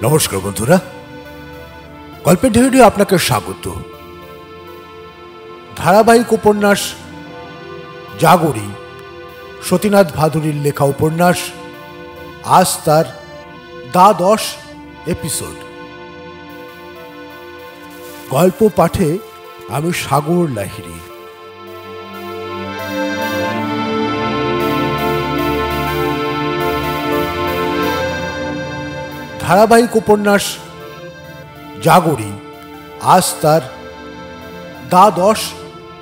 নমস্কার বন্ধুরা, গল্পের ঢেউয়ে আপনাকে স্বাগত। ধারাবাহিক উপন্যাস জাগরি, সতীনাথ ভাদুরীর লেখা উপন্যাস, আজ তার 10 এপিসোড। গল্প পাঠে আমি সাগর লাহিড়ী। ধারাবাহিক উপন্যাস জাগরি, আজ তার 10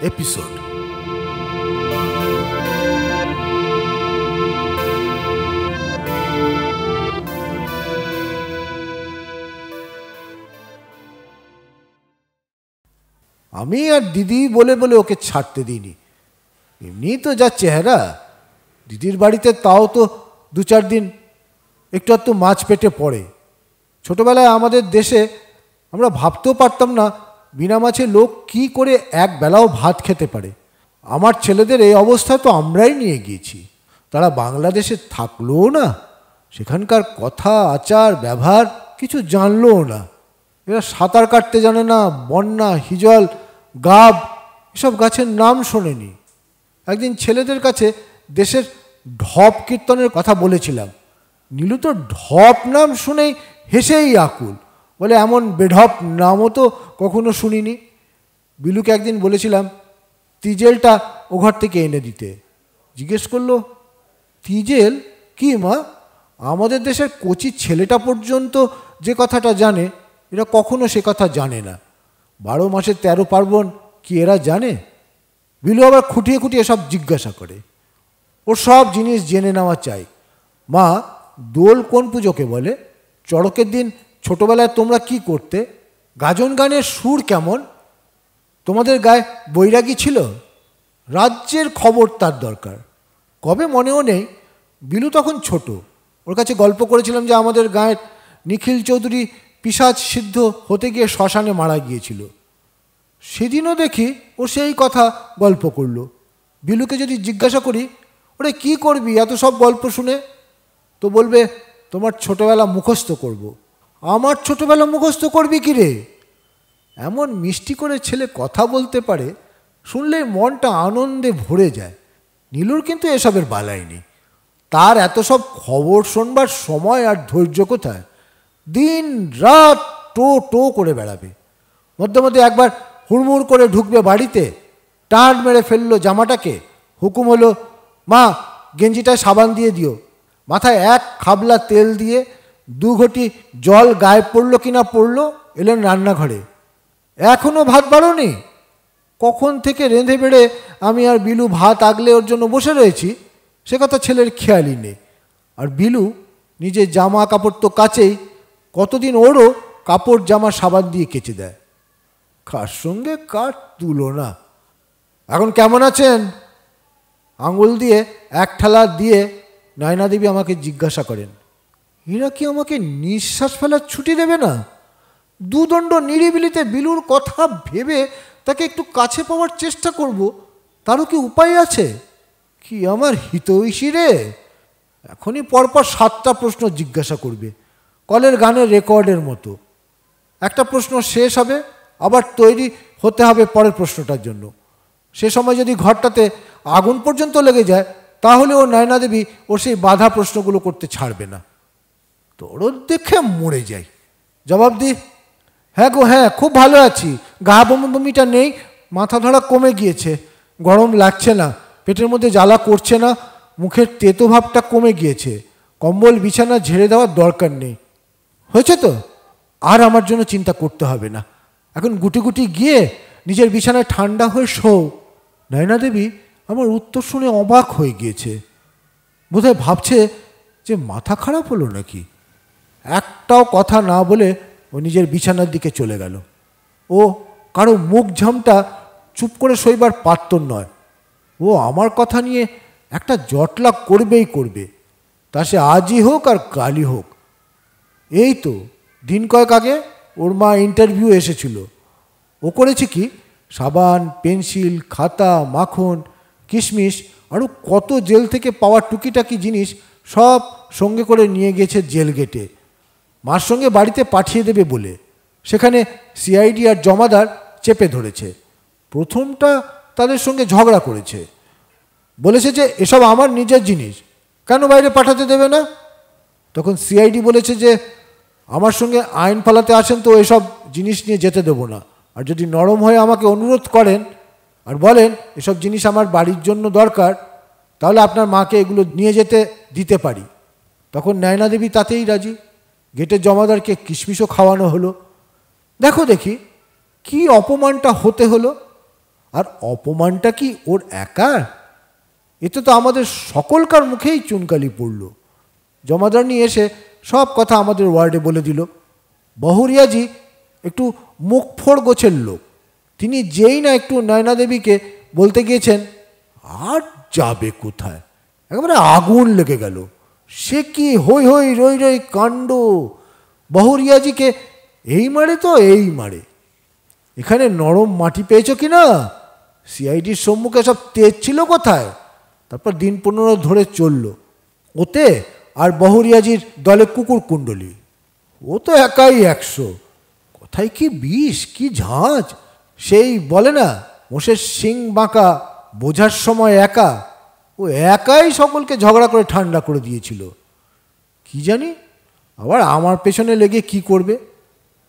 এপিসোড। আমি আর দিদি বলে বলে ওকে ছাড়তে দিইনি। এমনি তো যা চেহারা, দিদির বাড়িতে তাও তো 2-4 দিন একটু একটু মাছ পেটে পড়ে। ছোটবেলায় আমাদের দেশে আমরা ভাবতেও পারতাম না বিনা মাছে লোক কি করে এক বেলাও ভাত খেতে পারে। আমার ছেলেদের এই অবস্থা তো আমরাই নিয়ে গিয়েছি। তারা বাংলাদেশে থাকলোও না, সেখানকার কথা আচার ব্যবহার কিছু জানলোও না। এরা সাঁতার কাটতে জানে না, বন্যা, হিজল, গাব এসব গাছের নাম শোনেনি। একদিন ছেলেদের কাছে দেশের ঢপ কীর্তনের কথা বলেছিলাম। নীলু তো ঢপ নাম শুনেই হেসেই আকুল, বলে এমন বেঢপ নামও তো কখনো শুনিনি। বিলুকে একদিন বলেছিলাম তিজেলটা ও ঘর থেকে এনে দিতে। জিজ্ঞেস করলো, তিজেল কি মা? আমাদের দেশের কচি ছেলেটা পর্যন্ত যে কথাটা জানে, এরা কখনো সে কথা জানে না। 12 মাসে 13 পার্বণ কি এরা জানে? বিলু আবার খুঁটিয়ে খুঁটিয়ে সব জিজ্ঞাসা করে। ওর সব জিনিস জেনে নেওয়া চাই। মা, দোল কোন পুজোকে বলে? চড়কের দিন ছোটবেলায় তোমরা কি করতে? গাজন গানের সুর কেমন? তোমাদের গায়ে বৈরাগী ছিল? রাজ্যের খবর তার দরকার। কবে মনেও নেই, বিলু তখন ছোট। ওর কাছে গল্প করেছিলাম যে আমাদের গায়ের নিখিল চৌধুরী পিশাচ সিদ্ধ হতে গিয়ে শ্মশানে মারা গিয়েছিল। সেদিনও দেখি ও সেই কথা গল্প করলো। বিলুকে যদি জিজ্ঞাসা করি, ওরে কি করবি এত সব গল্প শুনে, তো বলবে তোমার ছোটবেলা মুখস্থ করব। আমার ছোটবেলা মুখস্থ করবি কি রে? এমন মিষ্টি করে ছেলে কথা বলতে পারে, শুনলেই মনটা আনন্দে ভরে যায়। নীলুর কিন্তু এসবের বালাই নেই। তার এত সব খবর শোনবার সময় আর ধৈর্য কোথায়? দিন রাত টো টো করে বেড়াবে। মধ্যে মধ্যে একবার হুড়মুড় করে ঢুকবে বাড়িতে, টান মেরে ফেললো জামাটাকে। হুকুম হলো, মা গেঞ্জিটায় সাবান দিয়ে দিও। মাথায় 1 খাবলা তেল দিয়ে 2 ঘটি জল গায়ে পড়লো কিনা পড়লো, এলেন রান্নাঘরে। এখনও ভাত বাড়োনি? কখন থেকে রেঁধে বেড়ে আমি আর বিলু ভাত আগলে ওর জন্য বসে রয়েছি, সে কথা ছেলের খেয়ালই নেই। আর বিলু নিজের জামা কাপড় তো কাচেই, কতদিন ওরও কাপড় জামা সাবান দিয়ে কেচে দেয়। কার সঙ্গে কার তুলনা। এখন কেমন আছেন? আঙুল দিয়ে 1 ঠালা দিয়ে নয়না দেবী আমাকে জিজ্ঞাসা করেন। এরা কি আমাকে নিঃশ্বাস ফেলার ছুটি দেবে না? দুদণ্ড নিরিবিলিতে বিলুর কথা ভেবে তাকে একটু কাছে পাওয়ার চেষ্টা করব, তারও কি উপায় আছে? কি আমার হিতৈষী রে! এখনই পরপর 7টা প্রশ্ন জিজ্ঞাসা করবে, কলের গানের রেকর্ডের মতো। একটা প্রশ্ন শেষ হবে, আবার তৈরি হতে হবে পরের প্রশ্নটার জন্য। সে সময় যদি ঘরটাতে আগুন পর্যন্ত লেগে যায়, তাহলে ও নয়না দেবী ওর সেই বাধা প্রশ্নগুলো করতে ছাড়বে না। তোর দেখে মরে যাই। জবাব দি, হ্যাঁ গো হ্যাঁ, খুব ভালো আছি। গা বমিটা নেই, মাথা ধরা কমে গিয়েছে, গরম লাগছে না, পেটের মধ্যে জ্বালা করছে না, মুখের তেতো ভাবটা কমে গিয়েছে, কম্বল বিছানা ঝেড়ে দেওয়ার দরকার নেই। হয়েছে তো? আর আমার জন্য চিন্তা করতে হবে না। এখন গুটি গুটি গিয়ে নিজের বিছানায় ঠান্ডা হয়ে শোও। নয়না দেবী আমার উত্তর শুনে অবাক হয়ে গিয়েছে। বোধহয় ভাবছে যে মাথা খারাপ হলো নাকি। একটাও কথা না বলে ও নিজের বিছানার দিকে চলে গেল। ও কারো মুখ ঝামটা চুপ করে সইবার পাত্র নয়। ও আমার কথা নিয়ে একটা জটলা করবেই করবে, তা সে আজই হোক আর কালই হোক। এই তো দিন কয়েক আগে ওর মা ইন্টারভিউ এসেছিল। ও করেছে কি, সাবান, পেন্সিল, খাতা, মাখন, কিশমিশ আরও কত জেল থেকে পাওয়া টুকিটাকি জিনিস সব সঙ্গে করে নিয়ে গেছে জেল গেটে। মার সঙ্গে বাড়িতে পাঠিয়ে দেবে বলে। সেখানে সিআইডি আর জমাদার চেপে ধরেছে। প্রথমটা তাদের সঙ্গে ঝগড়া করেছে, বলেছে যে এসব আমার নিজের জিনিস, কেন বাইরে পাঠাতে দেবে না। তখন সিআইডি বলেছে যে আমার সঙ্গে আইন ফালাতে আসেন তো এসব জিনিস নিয়ে যেতে দেবো না, আর যদি নরম হয়ে আমাকে অনুরোধ করেন আর বলেন এসব জিনিস আমার বাড়ির জন্য দরকার, তাহলে আপনার মাকে এগুলো নিয়ে যেতে দিতে পারি। তখন নয়না দেবী তাতেই রাজি। গেটের জমাদারকে কিশমিশও খাওয়ানো হলো। দেখো দেখি কি অপমানটা হতে হলো। আর অপমানটা কি ওর একার? এতে তো আমাদের সকলকার মুখেই চুনকালি পড়ল। জমাদারনি এসে সব কথা আমাদের ওয়ার্ডে বলে দিল। বহুরিয়াজি একটু মুখফোড় গোছের লোক। তিনি যেই না একটু নয়না দেবীকে বলতে গিয়েছেন, আর যাবে কোথায়, একেবারে আগুন লেগে গেল। সে কি হই হই রই রই কাণ্ড! বহুরিয়াজিকে এই মারে তো এই মারে। এখানে নরম মাটি পেয়েছ কি না? সিআইডির সম্মুখে সব তেজ ছিল কোথায়? তারপর দিন 15 ধরে চলল ওতে, আর বহুরিয়াজির দলে কুকুর কুণ্ডলী। ও তো একাই 100। কোথায় কি বিষ, কি ঝাঁজ! সেই বলে না, মোষের শিং বাঁকা, বোঝার সময় একা। ও একাই সকলকে ঝগড়া করে ঠান্ডা করে দিয়েছিল। কি জানি আবার আমার পেছনে লেগে কি করবে।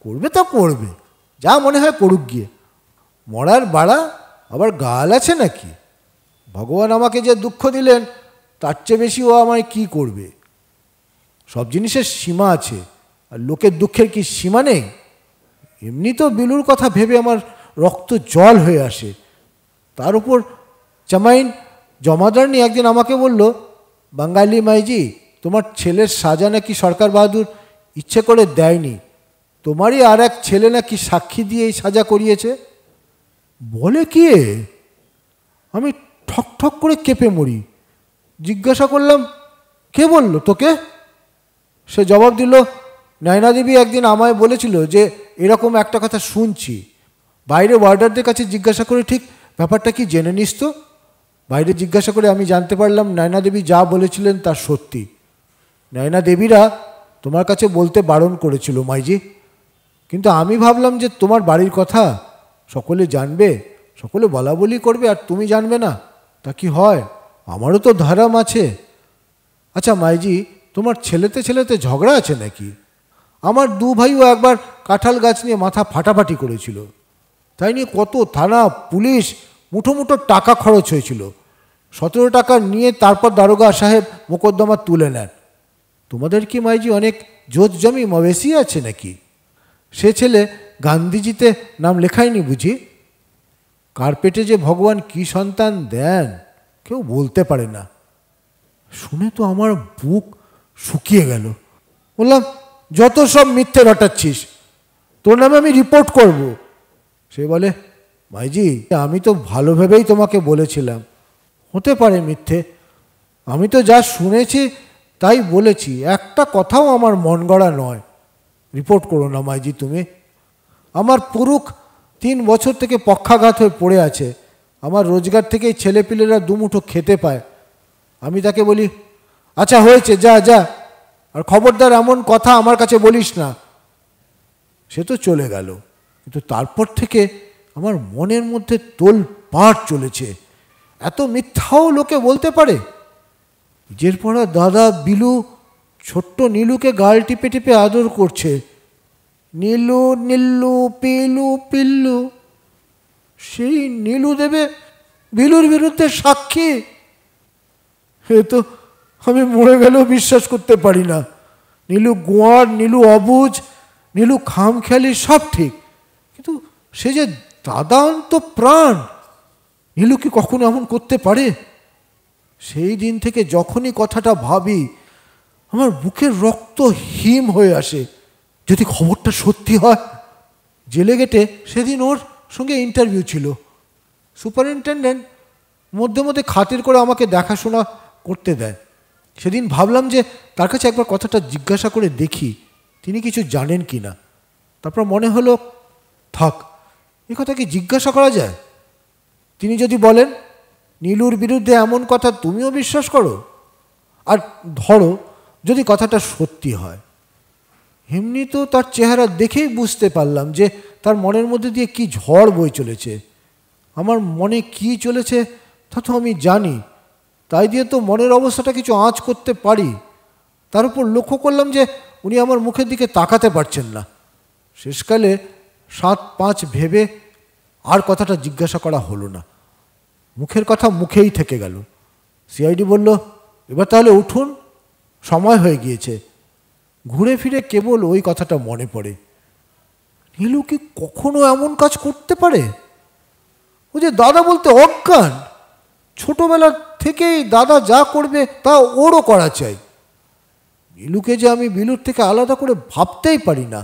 করবে তো করবে, যা মনে হয় করুক গিয়ে। মরার বাড়া আবার গাল আছে নাকি? ভগবান আমাকে যে দুঃখ দিলেন তার চেয়ে বেশি ও আমায় কি করবে? সব জিনিসের সীমা আছে, আর লোকের দুঃখের কি সীমা নেই? এমনি তো বিলুর কথা ভেবে আমার রক্ত জল হয়ে আসে। তার উপর চামাইন জমাদারনি একদিন আমাকে বলল, বাঙালি মাইজি, তোমার ছেলের সাজা নাকি সরকার বাহাদুর ইচ্ছে করে দেয়নি, তোমারই আর এক ছেলে নাকি সাক্ষী দিয়ে এই সাজা করিয়েছে। বলে কি? আমি ঠক ঠক করে কেঁপে মরি। জিজ্ঞাসা করলাম, কে বলল তোকে? সে জবাব দিল, নয়না দেবী একদিন আমায় বলেছিল যে এরকম একটা কথা শুনছি। বাইরে ওয়ার্ডারদের কাছে জিজ্ঞাসা করে ঠিক ব্যাপারটা কি জেনে নিস তো। বাইরে জিজ্ঞাসা করে আমি জানতে পারলাম নয়না দেবী যা বলেছিলেন তা সত্যি। নয়না দেবীরা তোমার কাছে বলতে বারণ করেছিল মাইজি, কিন্তু আমি ভাবলাম যে তোমার বাড়ির কথা সকলে জানবে, সকলে বলা বলি করবে, আর তুমি জানবে না, তা কি হয়? আমারও তো ধারাম আছে। আচ্ছা মাইজি, তোমার ছেলেতে ছেলেতে ঝগড়া আছে নাকি? আমার 2 ভাইও একবার কাঁঠাল গাছ নিয়ে মাথা ফাটাফাটি করেছিল। তাই নিয়ে কত থানা, পুলিশ, মুঠো মুঠো টাকা খরচ হয়েছিল। 17 টাকা নিয়ে তারপর দারোগা সাহেব মোকদ্দমা তুলে নেন। তোমাদের কি মাইজি অনেক জোত জমি মবেশি আছে নাকি? সে ছেলে গান্ধীজিতে নাম লেখায়নি বুঝি? কার্পেটে যে ভগবান কি সন্তান দেন কেউ বলতে পারে না। শুনে তো আমার বুক শুকিয়ে গেল। বললাম, যত সব মিথ্যে রটাচ্ছিস, তোর নামে আমি রিপোর্ট করব। সে বলে, মাইজি, আমি তো ভালো ভেবেই তোমাকে বলেছিলাম, হতে পারে মিথ্যে, আমি তো যা শুনেছি তাই বলেছি, একটা কথাও আমার মন গড়া নয়। রিপোর্ট করো না মাইজি তুমি। আমার পুরুষ 3 বছর থেকে পক্ষাঘাত হয়ে পড়ে আছে। আমার রোজগার থেকেই ছেলেপিলেরা দুমুঠো খেতে পায়। আমি তাকে বলি, আচ্ছা হয়েছে, যা যা, আর খবরদার এমন কথা আমার কাছে বলিস না। সে তো চলে গেল, কিন্তু তারপর থেকে আমার মনের মধ্যে তোলপাড় চলেছে। এত মিথ্যাও লোকে বলতে পারে? নিজের পড়া দাদা বিলু ছোট্ট নীলুকে গাল টিপে টিপে আদর করছে। নীলু নীলু পিলু পিল্লু। সেই নীলু দেবে বিলুর বিরুদ্ধে সাক্ষী? এ তো আমি মরে গেলেও বিশ্বাস করতে পারি না। নীলু গোয়ার, নীলু অবুঝ, নীলু খামখেয়ালি, সব ঠিক, কিন্তু সে যে দাদান্ত প্রাণ। নীলু কি কখনো এমন করতে পারে? সেই দিন থেকে যখনই কথাটা ভাবি আমার বুকের রক্ত হিম হয়ে আসে। যদি খবরটা সত্যি হয়। জেলে গেটে সেদিন ওর সঙ্গে ইন্টারভিউ ছিল। সুপারিনটেন্ডেন্ট মধ্যে মধ্যে খাতির করে আমাকে দেখাশোনা করতে দেয়। সেদিন ভাবলাম যে তার কাছে একবার কথাটা জিজ্ঞাসা করে দেখি তিনি কিছু জানেন কি না। তারপর মনে হলো, থাক, এ কথা কি জিজ্ঞাসা করা যায়? তিনি যদি বলেন নীলুর বিরুদ্ধে এমন কথা তুমিও বিশ্বাস করো, আর ধরো যদি কথাটা সত্যি হয়, এমনি তো তার চেহারা দেখেই বুঝতে পারলাম যে তার মনের মধ্যে দিয়ে কি ঝড় বয়ে চলেছে। আমার মনে কি চলেছে তা তো আমি জানি, তাই দিয়ে তো মনের অবস্থাটা কিছু আঁচ করতে পারি। তার উপর লক্ষ্য করলাম যে উনি আমার মুখের দিকে তাকাতে পারছেন না। শেষকালে 7-5 ভেবে আর কথাটা জিজ্ঞাসা করা হলো না, মুখের কথা মুখেই থেকে গেল। সিআইডি বলল, এবার তাহলে উঠুন, সময় হয়ে গিয়েছে। ঘুরে ফিরে কেবল ওই কথাটা মনে পড়ে, নীলু কি কখনো এমন কাজ করতে পারে? ও যে দাদা বলতে অজ্ঞান, ছোটবেলা থেকেই দাদা যা করবে তা ওরও করা চাই। নীলুকে যে আমি বিলুর থেকে আলাদা করে ভাবতেই পারি না।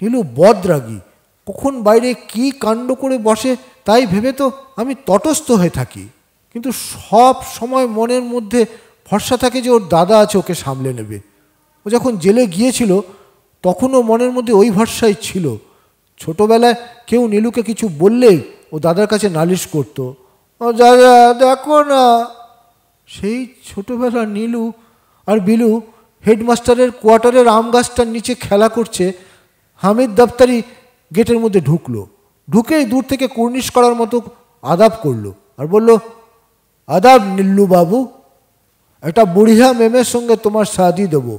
নীলু বদরাগী, কখন বাইরে কি কাণ্ড করে বসে তাই ভেবে তো আমি তটস্থ হয়ে থাকি, কিন্তু সব সময় মনের মধ্যে ভরসা থাকে যে ওর দাদা আছে, ওকে সামলে নেবে। ও যখন জেলে গিয়েছিল তখনও মনের মধ্যে ওই ভরসাই ছিল। ছোটবেলায় কেউ নীলুকে কিছু বললেই ও দাদার কাছে নালিশ করতো, দাদা দেখো না। সেই ছোটবেলা নীলু আর বিলু হেডমাস্টারের কোয়ার্টারের আম গাছটার নিচে খেলা করছে। হামিদ দপ্তরি গেটের মধ্যে ঢুকলো, ঢুকেই দূর থেকে কুর্নিশ করার মতো আদাব করলো আর বলল, আদাব নীলু বাবু, একটা বুড়িয়া মেমের সঙ্গে তোমার শাদি দেবো।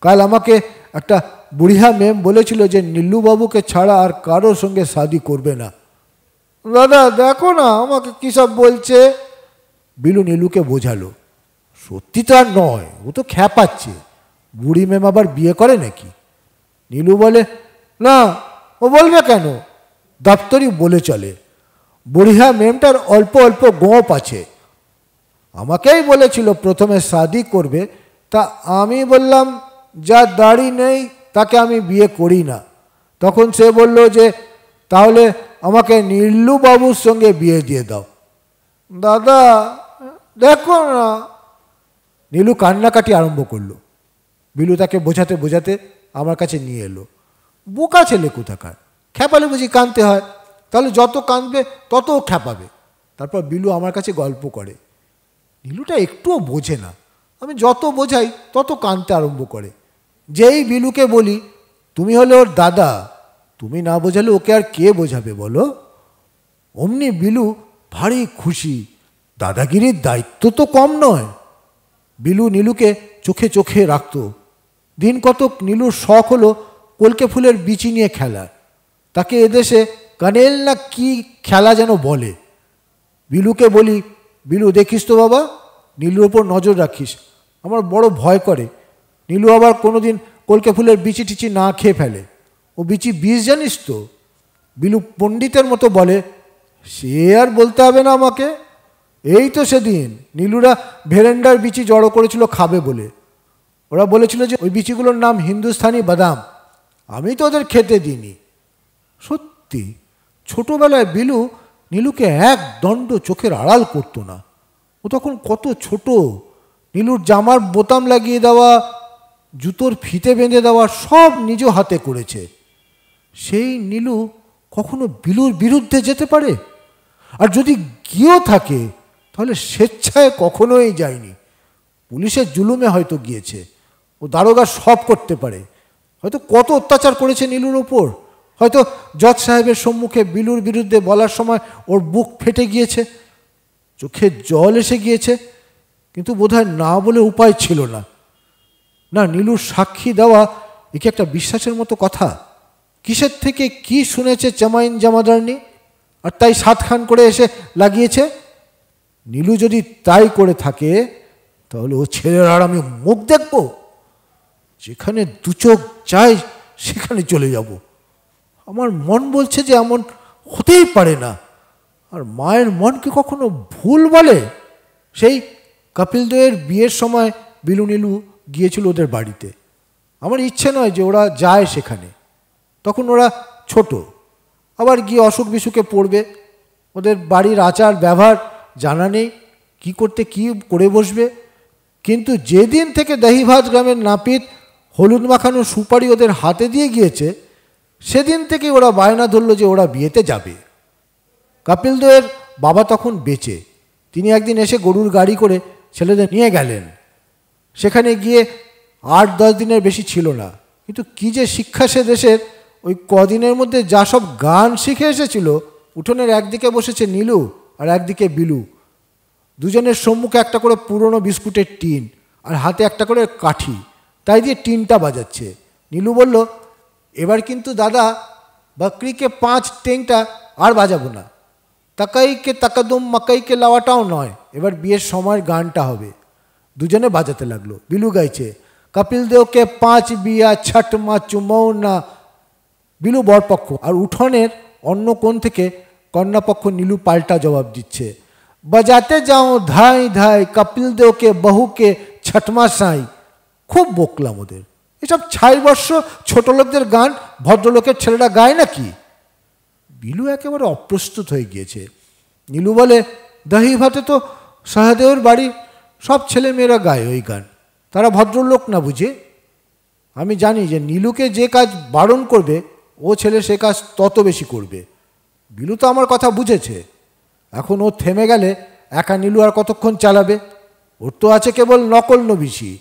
কাল আমাকে একটা বুড়িয়া মেম বলেছিল যে নীলু বাবুকে ছাড়া আর কারোর সঙ্গে শাদি করবে না। দাদা দেখো না আমাকে কী সব বলছে। বিলু নীলুকে বোঝালো, সত্যি তো আর নয়, ও তো খ্যাপাচ্ছে। বুড়ি মেম আবার বিয়ে করে নাকি? নীলু বলে, না, ও বলবে কেন, দপ্তরি বলে চলে। বুড়িয়া মেমটার অল্প অল্প গোঁপ আছে। আমাকেই বলেছিল প্রথমে শাদি করবে, তা আমি বললাম যার দাড়ি নেই তাকে আমি বিয়ে করি না। তখন সে বলল যে তাহলে আমাকে নীলু বাবুর সঙ্গে বিয়ে দিয়ে দাও। দাদা দেখো না। নীলু কান্নাকাটি আরম্ভ করলো। বিলু তাকে বোঝাতে বোঝাতে আমার কাছে নিয়ে এলো। বোকা ছেলে কোথাকার, খ্যাপালে বুঝি কাঁদতে হয়? তাহলে যত কাঁদবে তত খ্যাপাবে। তারপর বিলু আমার কাছে গল্প করে। নীলুটা একটুও বোঝে না, আমি যত বোঝাই তত কাঁদতে আরম্ভ করে। যেই বিলুকে বলি তুমি হলে ওর দাদা, তুমি না বোঝালে ওকে আর কে বোঝাবে বলো? অমনি বিলু ভারী খুশি, দাদাগিরির দায়িত্ব তো কম নয়। বিলু নীলুকে চোখে চোখে রাখত। দিন কতক নীলুর শখ হলো কলকে ফুলের বিচি নিয়ে খেলা। তাকে এদেশে কানেল না কি খেলা যেন বলে। বিলুকে বলি, বিলু দেখিস তো বাবা, নীলুর ওপর নজর রাখিস, আমার বড় ভয় করে। নীলু আবার কোনোদিন কলকে ফুলের বিচি টিচি না খেয়ে ফেলে। ও বিচি বিষ জানিস তো? বিলু পণ্ডিতের মতো বলে, সে আর বলতে হবে না আমাকে। এই তো সেদিন নীলুরা ভেরেন্ডার বিচি জড়ো করেছিল খাবে বলে। ওরা বলেছিল যে ওই বিচিগুলোর নাম হিন্দুস্তানি বাদাম। আমি তো ওদের খেতে দিইনি। সত্যি ছোটবেলায় বিলু নীলুকে এক দণ্ড চোখের আড়াল করতো না। ও তখন কত ছোট। নীলুর জামার বোতাম লাগিয়ে দেওয়া, জুতোর ফিতে বেঁধে দেওয়া সব নিজ হাতে করেছে। সেই নীলু কখনো বিলুর বিরুদ্ধে যেতে পারে? আর যদি গিয়েও থাকে তাহলে স্বেচ্ছায় কখনোই যায়নি। পুলিশের জুলুমে হয়তো গিয়েছে। ও দারোগা সব করতে পারে। হয়তো কত অত্যাচার করেছে নীলুর ওপর। হয়তো জজ সাহেবের সম্মুখে বিলুর বিরুদ্ধে বলার সময় ওর বুক ফেটে গিয়েছে, চোখে জল এসে গিয়েছে, কিন্তু বোধহয় না বলে উপায় ছিল না। না, নীলুর সাক্ষী দেওয়া একে একটা বিশ্বাসের মতো কথা। কিসের থেকে কি শুনেছে জামাইন জামাদারনি, আর তাই 7 খান করে এসে লাগিয়েছে। নীলু যদি তাই করে থাকে তাহলে ও ছেলের আর আমি মুখ দেখব? যেখানে 2 চোখ চাই সেখানে চলে যাব। আমার মন বলছে যে এমন হতেই পারে না। আর মায়ের মন কি কখনো ভুল বলে? সেই কপিল দেবের বিয়ের সময় বিলু নীলু গিয়েছিল ওদের বাড়িতে। আমার ইচ্ছে নয় যে ওরা যায় সেখানে, তখন ওরা ছোট, আবার গিয়ে অসুখ বিসুখে পড়বে। ওদের বাড়ির আচার ব্যবহার জানা নেই, কী করতে কী করে বসবে। কিন্তু যেদিন থেকে দহিভাত গ্রামের নাপিত হলুদ মাখানো সুপারি ওদের হাতে দিয়ে গিয়েছে, সেদিন থেকে ওরা বায়না ধরল যে ওরা বিয়েতে যাবে। কপিল দেবের বাবা তখন বেঁচে। তিনি একদিন এসে গরুর গাড়ি করে ছেলেদের নিয়ে গেলেন। সেখানে গিয়ে 8-10 দিনের বেশি ছিল না, কিন্তু কী যে শিক্ষা সে দেশের, ওই কদিনের মধ্যে যা সব গান শিখে এসেছিল। উঠোনের একদিকে বসেছে নীলু আর একদিকে বিলু, দুজনের সম্মুখে একটা করে পুরনো বিস্কুটের টিন আর হাতে একটা করে কাঠি, তাই দিয়ে টিনটা বাজাচ্ছে। নীলু বলল, এবার কিন্তু দাদা বকরিকে 5 টেংটা আর বাজাবো না, তাকাইকে তাকাদুম মাকাইকে লাওয়াটাও নয়, এবার বিয়ের সময়ের গানটা হবে। দুজনে বাজাতে লাগলো। বিলু গাইছে, কপিল দেবকে 5 বিয়া ছট মা চুমৌ না। বিলু বরপক্ষ, আর উঠোনের অন্য কোণ থেকে কন্যাপক্ষ নীলু পাল্টা জবাব দিচ্ছে, বাজাতে যাও ধাই ধাই কপিল দেবকে বহুকে ছটমা সাই। খুব বকলাম ওদের, এসব ছাইবর্ষ ছোট লোকদের গান ভদ্রলোকের ছেলেরা গায় নাকি? বিলু একেবারে অপ্রস্তুত হয়ে গিয়েছে। নীলু বলে, দহি ভাতে তো সহদেওর বাড়ির সব ছেলে মেয়েরা গায় ওই গান, তারা ভদ্রলোক না বুঝে? আমি জানি যে নীলুকে যে কাজ বারণ করবে ও ছেলে সে কাজ তত বেশি করবে। বিলু তো আমার কথা বুঝেছে। এখন ও থেমে গেলে একা নীলু আর কতক্ষণ চালাবে? ওর তো আছে কেবল নকল নবিশি।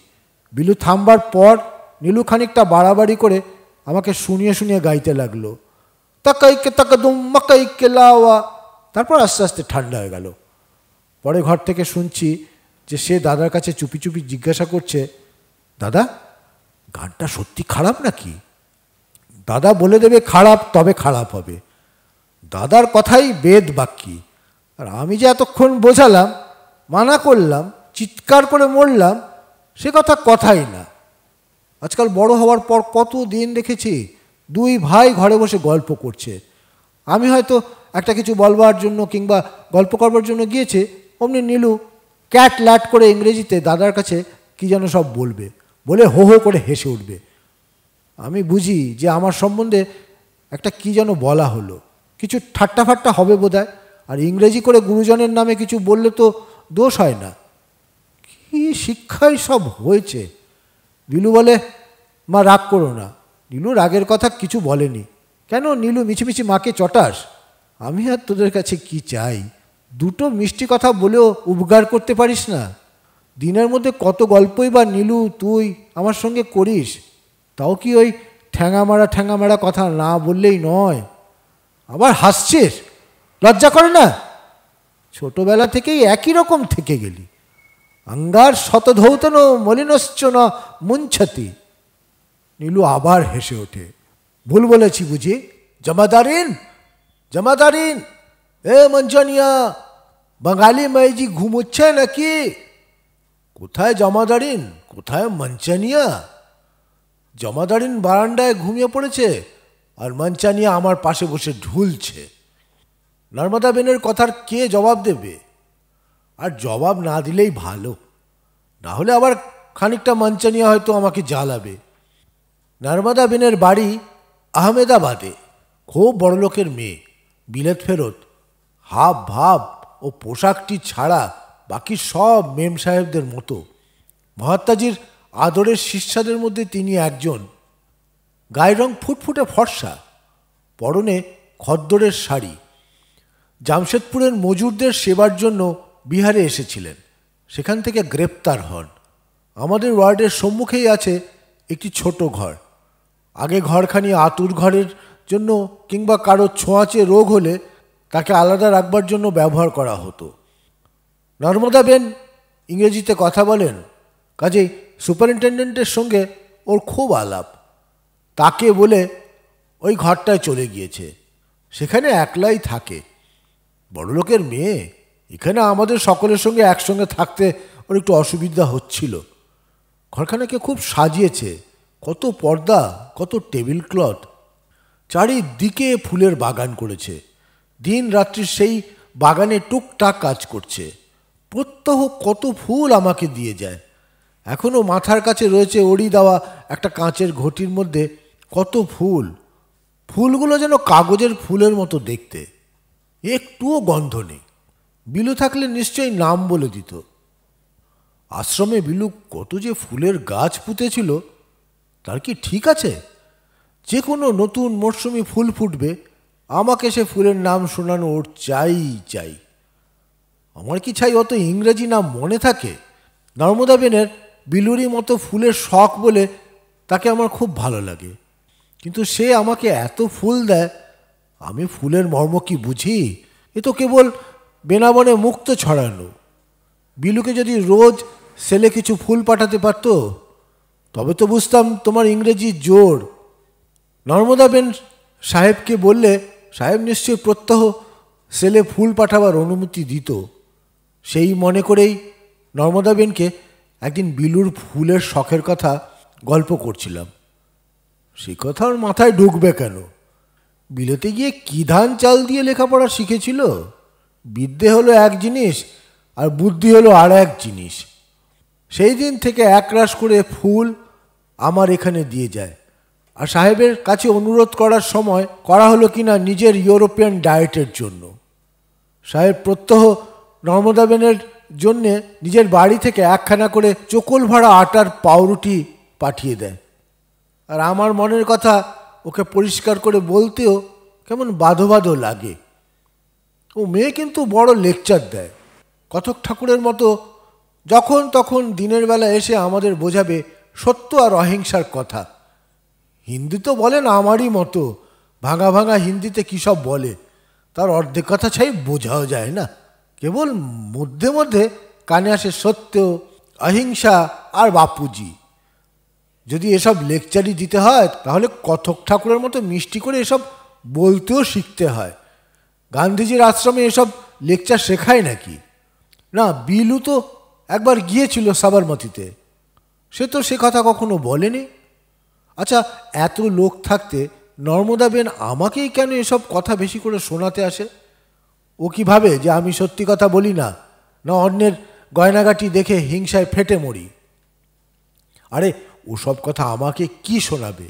বিলু থামবার পর নীলু খানিকটা বাড়াবাড়ি করে আমাকে শুনিয়ে শুনিয়ে গাইতে লাগলো, তাকাইকে তাকাদুম মাকাইকে লাওয়া। তারপর আস্তে আস্তে ঠান্ডা হয়ে গেল। পরে ঘর থেকে শুনছি যে সে দাদার কাছে চুপি চুপি জিজ্ঞাসা করছে, দাদা গানটা সত্যি খারাপ নাকি? দাদা বলে দেবে খারাপ, তবে খারাপ হবে। দাদার কথাই বেদ বাক্যি। আর আমি যে এতক্ষণ বোঝালাম, মানা করলাম, চিৎকার করে মরলাম, সে কথা কথাই না। আজকাল বড় হওয়ার পর কত দিন দেখেছি 2 ভাই ঘরে বসে গল্প করছে। আমি হয়তো একটা কিছু বলবার জন্য কিংবা গল্প করবার জন্য গিয়েছে, অমনি নীলু ক্যাট ল্যাট করে ইংরেজিতে দাদার কাছে কি যেন সব বলবে, বলে হো হো করে হেসে উঠবে। আমি বুঝি যে আমার সম্বন্ধে একটা কি যেন বলা হলো, কিছু ঠাট্টা ফাট্টা হবে বোধহয়। আর ইংরেজি করে গুরুজনের নামে কিছু বললে তো দোষ হয় না। কি শিক্ষাই সব হয়েছে। নীলু বলে, মা রাগ করো না। নীলু রাগের কথা কিছু বলেনি। কেন নীলু মিছিমিছি মাকে চটাস? আমি আর তোদের কাছে কি চাই? 2টো মিষ্টি কথা বলেও উপকার করতে পারিস না? দিনের মধ্যে কত গল্পই বা নীলু তুই আমার সঙ্গে করিস, তাও কি ওই ঠ্যাঙামারা কথা না বললেই নয়? আবার হাসছিস, লজ্জা করে না? ছোটবেলা থেকেই একই রকম থেকে গেলি। অঙ্গার শতধৌতন মলিনশ্চ না মুঞ্ছতি। নীলু আবার হেসে ওঠে। ভুল বলেছি বুঝি? জমাদারিন, জমাদারিন, এ মঞ্চনিয়া, বাঙালি মাইজি ঘুমোচ্ছে নাকি? কোথায় জমাদারিন, কোথায় মঞ্চানিয়া? জমাদারিন বারান্দায় ঘুমিয়ে পড়েছে আর মঞ্চানিয়া আমার পাশে বসে ঢুলছে। নর্মদা বেনের কথার কে জবাব দেবে? আর জবাব না দিলেই ভালো, না হলে আবার খানিকটা মঞ্চানিয়া হয়তো আমাকে জ্বালাবে। নর্মদা বেনের বাড়ি আহমেদাবাদে। খুব বড়লোকের মেয়ে, বিলেত ফেরত। হাব ভাব ও পোশাকটি ছাড়া বাকি সব মেম সাহেবদের মতো। মহাত্মাজির আদরের শিষ্যাদের মধ্যে তিনি একজন। গায়ের রং ফুটফুটে ফর্সা, পরনে খদ্দরের শাড়ি। জামশেদপুরের মজুরদের সেবার জন্য বিহারে এসেছিলেন, সেখান থেকে গ্রেপ্তার হন। আমাদের ওয়ার্ডের সম্মুখেই আছে একটি ছোট ঘর। আগে ঘরখানি আতুর ঘরের জন্য কিংবা কারো ছোঁয়াচে রোগ হলে তাকে আলাদা রাখবার জন্য ব্যবহার করা হতো। নর্মদা বেন ইংরেজিতে কথা বলেন, কাজেই সুপারিনটেন্ডেন্টের সঙ্গে ওর খুব আলাপ। তাকে বলে ওই ঘরটায় চলে গিয়েছে, সেখানে একলাই থাকে। বড়লোকের মেয়ে, এখানে আমাদের সকলের সঙ্গে একসঙ্গে থাকতে ওর একটু অসুবিধা হচ্ছিল। ঘরখানাকে খুব সাজিয়েছে, কত পর্দা, কত টেবিল ক্লথ, চারিদিকে ফুলের বাগান করেছে। দিন রাত্রি সেই বাগানে টুকটাক কাজ করছে। প্রত্যহ কত ফুল আমাকে দিয়ে যায়। এখনও মাথার কাছে রয়েছে ওড়ি দেওয়া একটা কাঁচের ঘটির মধ্যে কত ফুল। ফুলগুলো যেন কাগজের ফুলের মতো দেখতে, একটুও গন্ধ নেই। বিলু থাকলে নিশ্চয়ই নাম বলে দিত। আশ্রমে বিলু কত যে ফুলের গাছ পুঁতেছিল, তার কি ঠিক আছে? যে কোনো নতুন মরশুমি ফুল ফুটবে, আমাকে সে ফুলের নাম শোনানো ওর চাই চাই। আমার কি চাই অত ইংরেজি নাম মনে থাকে? নর্মদা বেনের বিলুরি মতো ফুলের শখ বলে তাকে আমার খুব ভালো লাগে, কিন্তু সে আমাকে এত ফুল দেয়, আমি ফুলের মর্ম কি বুঝি? এ তো কেবল বেনাবনে মুক্ত ছড়ানো। বিলুকে যদি রোজ সেলে কিছু ফুল পাঠাতে পারত, তবে তো বুঝতাম তোমার ইংরেজি জোর। নর্মদাবেন সাহেবকে বললে সাহেব নিশ্চয় প্রত্যহ সেলে ফুল পাঠাবার অনুমতি দিত। সেই মনে করেই নর্মদাবেনকে একদিন বিলুর ফুলের শখের কথা গল্প করছিলাম। সে কথা ওর মাথায় ঢুকবে কেন? বিলেতে গিয়ে কী ধান চাল দিয়ে লেখাপড়া শিখেছিল? বিদ্যে হলো এক জিনিস, আর বুদ্ধি হলো আর এক জিনিস। সেই দিন থেকে একরাশ করে ফুল আমার এখানে দিয়ে যায়। আর সাহেবের কাছে অনুরোধ করার সময় করা হলো কিনা নিজের ইউরোপিয়ান ডায়েটের জন্য। সাহেব প্রত্যহ নর্মদাবেনের জন্যে নিজের বাড়ি থেকে একখানা করে চোকল ভরা আটার পাউরুটি পাঠিয়ে দেয়। আর আমার মনের কথা ওকে পরিষ্কার করে বলতেও কেমন বাধো বাধো লাগে। ও মেয়ে কিন্তু বড় লেকচার দেয়, কথক ঠাকুরের মতো যখন তখন দিনের বেলা এসে আমাদের বোঝাবে সত্য আর অহিংসার কথা। হিন্দি তো বলেন আমারই মতো, ভাঙা ভাঙা হিন্দিতে কী সব বলে, তার অর্ধেক কথা ছাই বোঝাও যায় না। কেবল মধ্যে মধ্যে কানে আসে সত্য, অহিংসা আর বাপুজি। যদি এসব লেকচারই দিতে হয়, তাহলে কথক ঠাকুরের মতো মিষ্টি করে এসব বলতেও শিখতে হয়। গান্ধীজির আশ্রমে এসব লেকচার শেখায় নাকি? না, বিলু তো একবার গিয়েছিল সাবরমতিতে, সে তো সে কথা কখনো বলেনি। আচ্ছা, এত লোক থাকতে নর্মদাবেন আমাকেই কেন এসব কথা বেশি করে শোনাতে আসে? ও কি ভাবে যে আমি সত্যি কথা বলি না, না অন্যের গয়নাগাটি দেখে হিংসায় ফেটে মরি? আরে ওসব কথা আমাকে কি শোনাবে?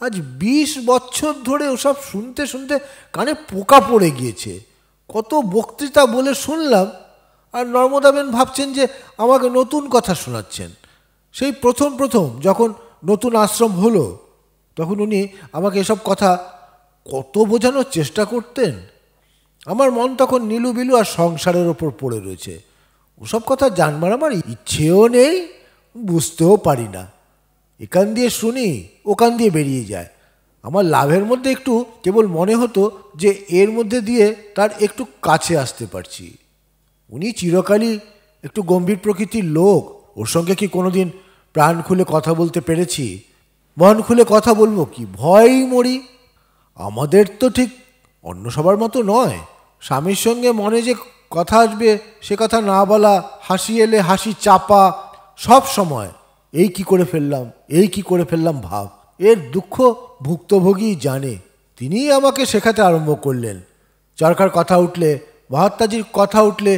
আজ 20 বছর ধরে ওসব শুনতে শুনতে কানে পোকা পড়ে গিয়েছে। কত বক্তৃতা বলে শুনলাম, আর নর্মদাবেন ভাবছেন যে আমাকে নতুন কথা শোনাচ্ছেন। সেই প্রথম প্রথম যখন নতুন আশ্রম হলো, তখন উনি আমাকে এসব কথা কত বোঝানোর চেষ্টা করতেন। আমার মন তখন নীলু বিলু আর সংসারের ওপর পড়ে রয়েছে। ওসব কথা জানবার আমার ইচ্ছেও নেই, বুঝতেও পারি না। এখান দিয়ে শুনি, ওখান দিয়ে বেরিয়ে যায়। আমার লাভের মধ্যে একটু কেবল মনে হতো যে এর মধ্যে দিয়ে তার একটু কাছে আসতে পারছি। উনি চিরকালই একটু গম্ভীর প্রকৃতির লোক, ওর সঙ্গে কি কোনোদিন প্রাণ খুলে কথা বলতে পেরেছি? মন খুলে কথা বলবো কি, ভয়ই মরি। আমাদের তো ঠিক অন্য সবার মতো নয়। স্বামীর সঙ্গে মনে যে কথা আসবে সে কথা না বলা, হাসি এলে হাসি চাপা, সব সময় এই কি করে ফেললাম, এই কি করে ফেললাম ভাব। এর দুঃখ ভুক্তভোগী জানে। তিনিই আমাকে শেখাতে আরম্ভ করলেন। চরকার কথা উঠলে, মহাত্মাজির কথা উঠলে,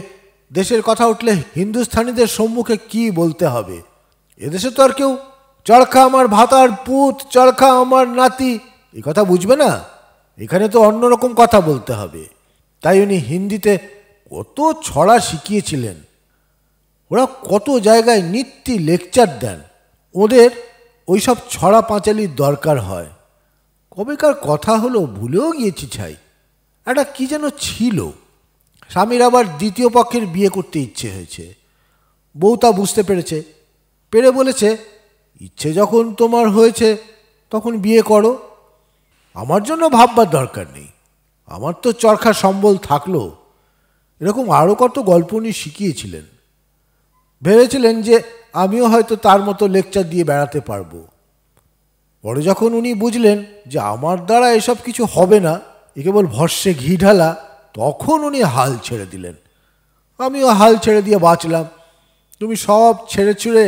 দেশের কথা উঠলে হিন্দুস্থানীদের সম্মুখে কি বলতে হবে। এদেশে তো আর কেউ চরখা আমার ভাতার পুত, চরখা আমার নাতি এই কথা বুঝবে না। এখানে তো অন্যরকম কথা বলতে হবে। তাই উনি হিন্দিতে কত ছড়া শিখিয়েছিলেন। ওরা কত জায়গায় নিত্যি লেকচার দেন। ওদের ওইসব ছড়া পাঁচালির দরকার হয়। কবেকার কথা হলো ভুলেও গিয়েছি ছাই। একটা কী যেন ছিল, স্বামীর আবার দ্বিতীয় পক্ষের বিয়ে করতে ইচ্ছে হয়েছে। বউ তা বুঝতে পেরেছে, পেরে বলেছে, ইচ্ছে যখন তোমার হয়েছে তখন বিয়ে করো, আমার জন্য ভাববার দরকার নেই। আমার তো চরখা সম্বল থাকলো। এরকম আরও কত গল্প উনি শিখিয়েছিলেন। ভেবেছিলেন যে আমিও হয়তো তার মতো লেকচার দিয়ে বেড়াতে পারবো। পরে যখন উনি বুঝলেন যে আমার দ্বারা এসব কিছু হবে না, এ কেবল ভস্যে ঘি ঢালা, তখন উনি হাল ছেড়ে দিলেন। আমিও হাল ছেড়ে দিয়ে বাঁচলাম। তুমি সব ছেড়ে ছুড়ে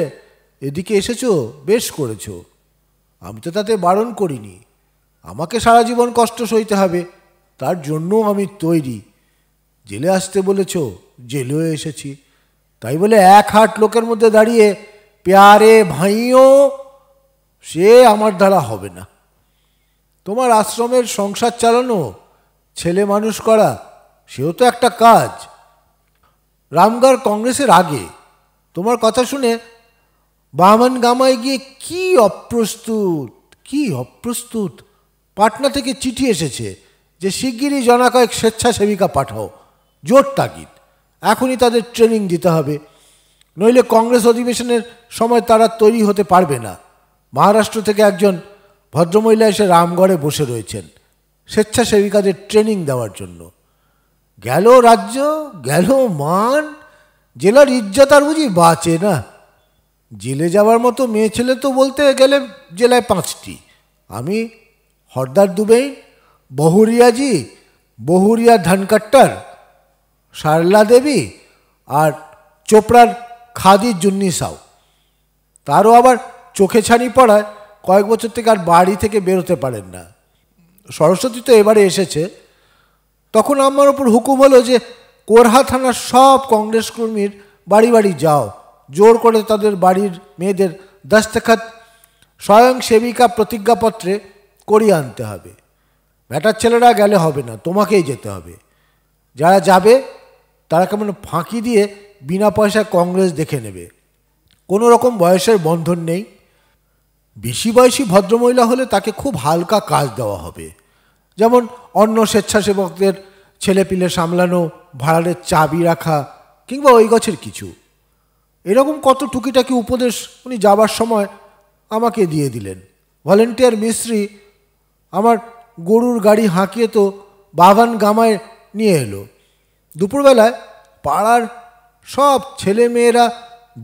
এদিকে এসেছো, বেশ করেছো। আমি তো তাতে বারণ করিনি। আমাকে সারা জীবন কষ্ট সইতে হবে, তার জন্যও আমি তৈরি। জেলে আসতে বলেছ, জেলেও এসেছি। তাই বলে এক হাট লোকের মধ্যে দাঁড়িয়ে প্যারে ভাইও, সে আমার দ্বারা হবে না। তোমার আশ্রমের সংসার চালানো, ছেলে মানুষ করা, সেও তো একটা কাজ। রামগড় কংগ্রেসের আগে তোমার কথা শুনে বামন গামায় গিয়ে কি অপ্রস্তুত। পাটনা থেকে চিঠি এসেছে যে শিগগিরই জনাকয়েক স্বেচ্ছাসেবিকা পাঠাও, জোর তাগিদ। এখনই তাদের ট্রেনিং দিতে হবে, নইলে কংগ্রেস অধিবেশনের সময় তারা তৈরি হতে পারবে না। মহারাষ্ট্র থেকে একজন ভদ্রমহিলা এসে রামগড়ে বসে রয়েছেন স্বেচ্ছাসেবিকাদের ট্রেনিং দেওয়ার জন্য। গেল রাজ্য, গেল মান, জেলার ইজ্জত আর বুঝি বাঁচে না। জেলে যাওয়ার মতো মেয়ে ছেলে তো বলতে গেলে জেলায় 5টি। আমি, হরদার দুবেই, বহুরিয়াজি, বহুরিয়া ধানকাট্টার, সারলা দেবী আর চোপড়ার খাদি জুন্নি সাউ। তারও আবার চোখে ছানি পড়ায় কয়েক বছর থেকে আর বাড়ি থেকে বেরোতে পারেন না। সরস্বতী তো এবারে এসেছে, তখন আমার ওপর হুকুম হলো যে কোরহা থানার সব কংগ্রেস কর্মীর বাড়ি বাড়ি যাও, জোর করে তাদের বাড়ির মেয়েদের দস্তখত স্বয়ং সেবিকা প্রতিজ্ঞাপত্রে করিয়ে আনতে হবে। ব্যাটার ছেলেরা গেলে হবে না, তোমাকেই যেতে হবে। যারা যাবে তারা কেমন ফাঁকি দিয়ে বিনা পয়সায় কংগ্রেস দেখে নেবে। কোনো রকম বয়সের বন্ধন নেই। বেশি বয়সী ভদ্রমহিলা হলে তাকে খুব হালকা কাজ দেওয়া হবে, যেমন অন্য স্বেচ্ছাসেবকদের ছেলেপিলে সামলানো, ভাড়ারের চাবি রাখা কিংবা ওই গছের কিছু। এরকম কত টুকিটাকি উপদেশ উনি যাবার সময় আমাকে দিয়ে দিলেন। ভলেন্টিয়ার মিস্ত্রি আমার গরুর গাড়ি হাঁকিয়ে তো বাগান গামায় নিয়ে এলো। দুপুরবেলায় পাড়ার সব ছেলে মেয়েরা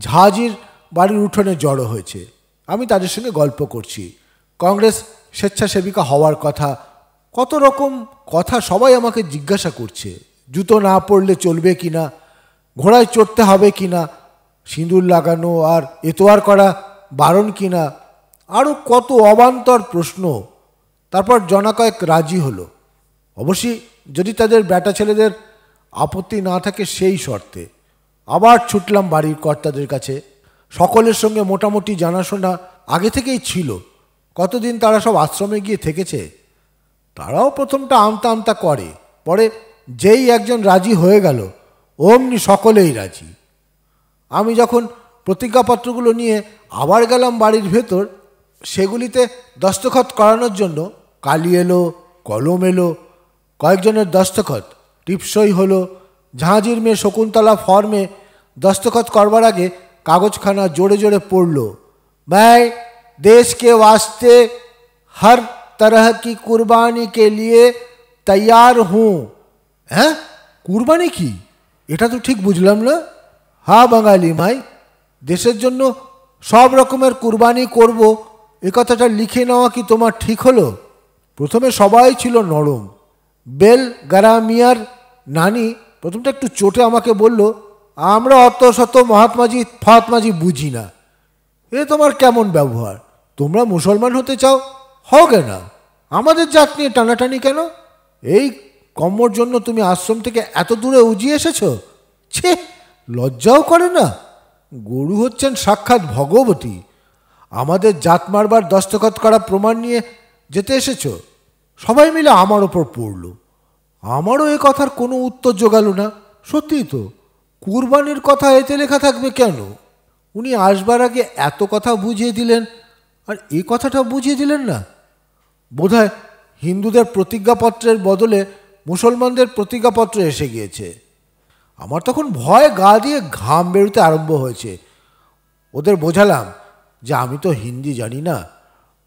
ঝাঁঝির বাড়ির উঠোনে জড়ো হয়েছে। আমি তাদের সঙ্গে গল্প করছি, কংগ্রেস স্বেচ্ছাসেবিকা হওয়ার কথা, কত রকম কথা সবাই আমাকে জিজ্ঞাসা করছে। জুতো না পরলে চলবে কি না, ঘোড়ায় চড়তে হবে কি না, সিঁদুর লাগানো আর এতোয়ার করা বারণ কি না, আরও কত অবান্তর প্রশ্ন। তারপর জনা কয়েক রাজি হলো, অবশ্যই যদি তাদের বেটা ছেলেদের আপত্তি না থাকে সেই শর্তে। আবার ছুটলাম বাড়ির কর্তাদের কাছে। সকলের সঙ্গে মোটামুটি জানাশোনা আগে থেকেই ছিল। কতদিন তারা সব আশ্রমে গিয়ে থেকেছে। তারাও প্রথমটা আমতা আমতা করে, পরে যেই একজন রাজি হয়ে গেল অমনি সকলেই রাজি। আমি যখন প্রতিজ্ঞাপত্রগুলো নিয়ে আবার গেলাম বাড়ির ভেতর, সেগুলিতে দস্তখত করানোর জন্য কালি এলো, কলম এলো, কয়েকজনের দস্তখত টিপসই হলো। ঝাঁঝির মেয়ে শকুন্তলা ফর্মে দস্তখত করবার আগে কাগজখানা জোরে জোরে পড়ল, मैं देश के वास्ते हर तरह की कुर्बानी के लिए तैयार हूँ। হ্যাঁ, কুরবানি কি? এটা তো ঠিক বুঝলাম না। হ্যাঁ বাঙালি মাই, দেশের জন্য সব রকমের কুরবানি করব, এ কথাটা লিখে নেওয়া কি তোমার ঠিক হলো? প্রথমে সবাই ছিল নরম। বেল গারামিয়ার নানি প্রথমটা একটু চোটে আমাকে বলল, আমরা অত শত মহাত্মাজি ফাতমাজি বুঝি না। এ তোমার কেমন ব্যবহার? তোমরা মুসলমান হতে চাও, হবে না। আমাদের জাত নিয়ে টানাটানি কেন? এই কম্মর জন্য তুমি আশ্রম থেকে এত দূরে উজিয়ে এসেছ? ছে, লজ্জাও করে না? গরু হচ্ছেন সাক্ষাৎ ভগবতী, আমাদের জাত মারবার দস্তখত করা প্রমাণ নিয়ে যেতে এসেছ। সবাই মিলে আমার ওপর পড়ল। আমারও এ কথার কোনো উত্তর জোগাল না। সত্যিই তো, কুরবানির কথা এতে লেখা থাকবে কেন? উনি আসবার আগে এত কথা বুঝিয়ে দিলেন, আর এই কথাটা বুঝিয়ে দিলেন না। বোধহয় হিন্দুদের প্রতিজ্ঞাপত্রের বদলে মুসলমানদের প্রতিজ্ঞাপত্র এসে গিয়েছে। আমার তখন ভয় গা দিয়ে ঘাম বেরোতে আরম্ভ হয়েছে। ওদের বোঝালাম যে আমি তো হিন্দি জানি না,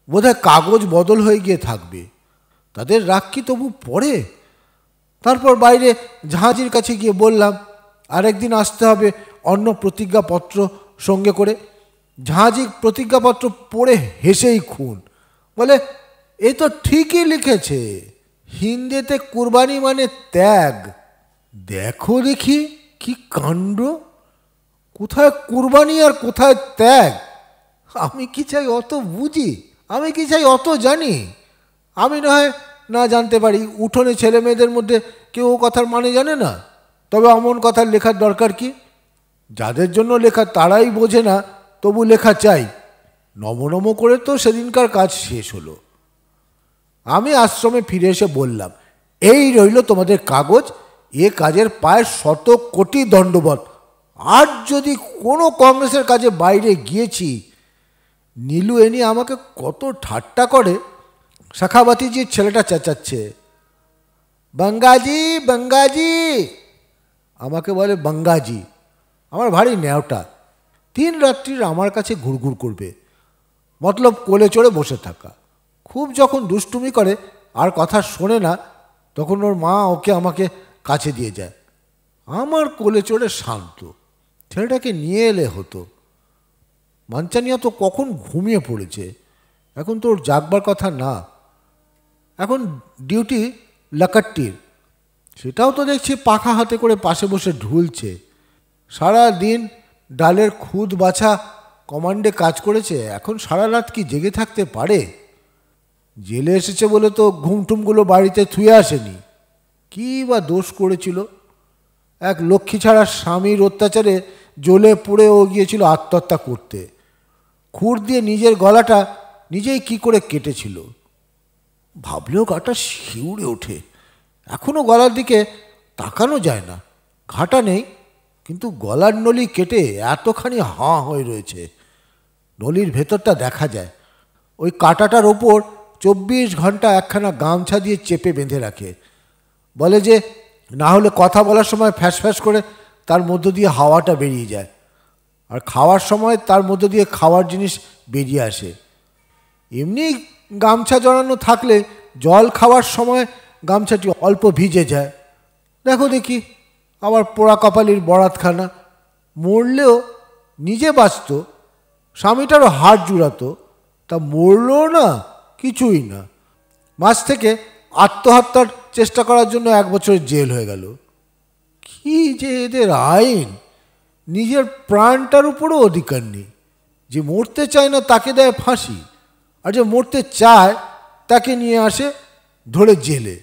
বোধহয় কাগজ বদল হয়ে গিয়ে থাকবে। তাদের রাগ কি তবু পড়ে? তারপর বাইরে ঝাঁঝির কাছে গিয়ে বললাম আরেকদিন আসতে হবে অন্য প্রতিজ্ঞাপত্র সঙ্গে করে। ঝাঁঝি প্রতিজ্ঞাপত্র পড়ে হেসেই খুন, বলে এ তো ঠিকই লিখেছে, হিন্দিতে কুরবানি মানে ত্যাগ। দেখো দেখি কি কাণ্ড, কোথায় কুরবানি আর কোথায় ত্যাগ? আমি কি চাই অত বুঝি? আমি কি চাই অত জানি? আমি না হয় না জানতে পারি, উঠোনে ছেলে মেয়েদের মধ্যে কেউ কথার মানে জানে না, তবে অমন কথার লেখার দরকার কি? যাদের জন্য লেখা তারাই বোঝে না, তবু লেখা চাই। নমনম করে তো সেদিনকার কাজ শেষ হলো। আমি আশ্রমে ফিরে এসে বললাম, এই রইল তোমাদের কাগজ, এ কাজের পায়ে 100 কোটি দণ্ডবত। আর যদি কোনো কংগ্রেসের কাজে বাইরে গিয়েছি। নীলু এ নিয়ে আমাকে কত ঠাট্টা করে। শাখাবাতিজির ছেলেটা চেঁচাচ্ছে, বঙ্গাজি বঙ্গাজি, আমাকে বলে বঙ্গাজি। আমার ভারী ন্যাওটা, 3 রাত্রির আমার কাছে ঘুরঘুর করবে। মতলব কোলে চড়ে বসে থাকা। খুব যখন দুষ্টুমি করে আর কথা শোনে না, তখন ওর মা ওকে আমাকে কাছে দিয়ে যায়। আমার কোলে চড়ে শান্ত। ছেলেটাকে নিয়ে এলে হতো। মাঞ্চানিয়া তো কখন ঘুমিয়ে পড়েছে, এখন তো ওর জাগবার কথা না। এখন ডিউটি লাকাট্টির, সেটাও তো দেখছি পাখা হাতে করে পাশে বসে ঢুলছে। সারা দিন ডালের খুদ বাছা কমান্ডে কাজ করেছে, এখন সারা রাত কি জেগে থাকতে পারে? জেলে এসেছে বলে তো ঘুমটুমগুলো বাড়িতে থুয়ে আসেনি। কী বা দোষ করেছিল? এক লক্ষ্মী ছাড়া স্বামীর অত্যাচারে জ্বলে পুড়ে ও গিয়েছিল আত্মহত্যা করতে। খুর দিয়ে নিজের গলাটা নিজেই কি করে কেটেছিল, ভাবলেও গাটা শিউরে ওঠে। এখনও গলার দিকে তাকানো যায় না। ঘাটা নেই, কিন্তু গলার নলি কেটে এতখানি হাঁ হয়ে রয়েছে। নলির ভেতরটা দেখা যায়। ওই কাঁটাটার ওপর 24 ঘন্টা একখানা গামছা দিয়ে চেপে বেঁধে রাখে। বলে যে না হলে কথা বলার সময় ফ্যাস ফ্যাস করে তার মধ্য দিয়ে হাওয়াটা বেরিয়ে যায়, আর খাওয়ার সময় তার মধ্য দিয়ে খাওয়ার জিনিস বেরিয়ে আসে। এমনি গামছা জড়ানো থাকলে জল খাওয়ার সময় গামছাটি অল্প ভিজে যায়। দেখো দেখি আবার পোড়া কপালির বরাতখানা। মরলেও নিজে বাঁচত, স্বামীটারও হাড় জুড়াতো, তা মরলও না, কিছুই না। মাঝ থেকে আত্মহত্যার চেষ্টা করার জন্য 1 বছরের জেল হয়ে গেল। কি যে এদের আইন! নিজের প্রাণটার উপরও অধিকার নেই। যে মরতে চায় না তাকে দেয় ফাঁসি, আর যে মরতে চায় তাকে নিয়ে আসে ধরে জেলে।